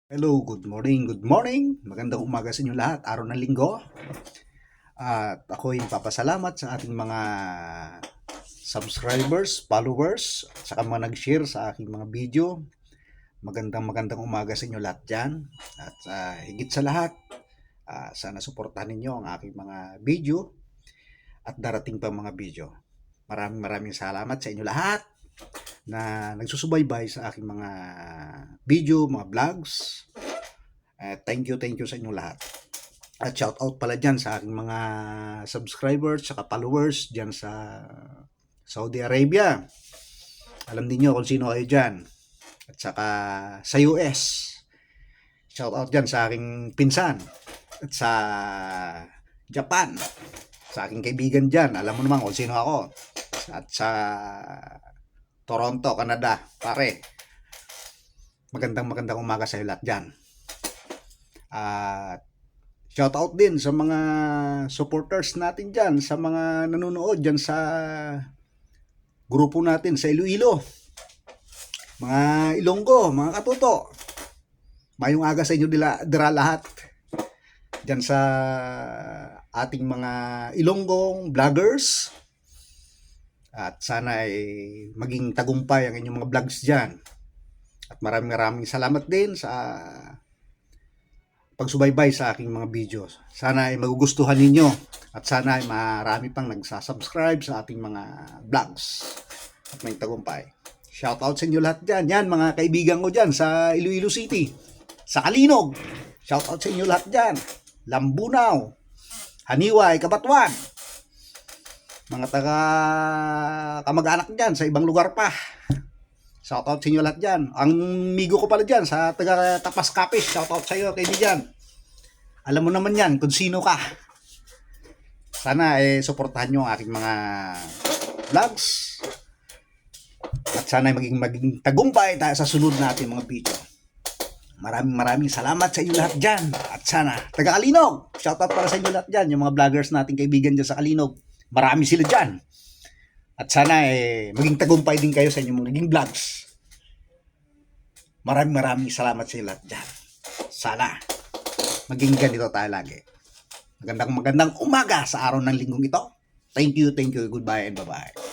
Hello, good morning, good morning. Magandang umaga sa inyo lahat, araw ng linggo. At ako'y papasalamat sa ating mga subscribers, followers, at saka mga nag-share sa aking mga video. Magandang umaga sa inyo lahat dyan. At higit sa lahat, sana suportahan ninyo ang aking mga video at darating pa mga video. Maraming salamat sa inyo lahat na nagsusubaybay sa aking mga video, mga vlogs. Thank you sa inyo lahat. At shout out pala dyan sa aking mga subscribers at followers dyan sa Saudi Arabia. Alam niyo kung sino kayo dyan. At saka sa US. Shout out dyan sa aking pinsan. At sa Japan. Sa aking kaibigan dyan. Alam mo naman kung sino ako. At sa Toronto, Canada. Pare. Magandang umaga sa iyo lahat dyan. At shout out din sa mga supporters natin dyan, sa mga nanonood dyan sa grupo natin sa Iloilo, mga Ilonggo, mga Katuto. Mayong aga sa inyo dira lahat dyan sa ating mga Ilonggong vloggers. At sana ay maging tagumpay ang inyong mga vlogs dyan. At maraming salamat din sa pagsubaybay sa aking mga videos. Sana ay magugustuhan ninyo at sana ay marami pang nagsasubscribe sa ating mga vlogs at may tagumpay. Shout out sa inyo lahat dyan. Yan mga kaibigan ko dyan sa Iloilo City, sa Kalinog. Shout out sa inyo lahat dyan. Lambunaw, Haniway, Kabatuan. Mga taga kamag-anak dyan sa ibang lugar pa. Shout out sa inyo lahat dyan. Ang migo ko pala dyan sa taga Tapas Kapis. Shout out sa iyo, kaibigan. Alam mo naman yan kung sino ka. Sana suportahan nyo ang aking mga vlogs. At sana maging tagumpay tayo sa sunod natin mga video. Maraming salamat sa inyo lahat dyan. At sana, taga Kalinog. Shout out para sa inyo lahat dyan. Yung mga vloggers natin kaibigan dyan sa Kalinog. Marami sila dyan. At sana maging tagumpay din kayo sa inyong mga naging vlogs. Maraming salamat sa lahat dyan. Sana maging ganito tayo lagi. Magandang umaga sa araw ng linggong ito. Thank you. Goodbye and bye-bye.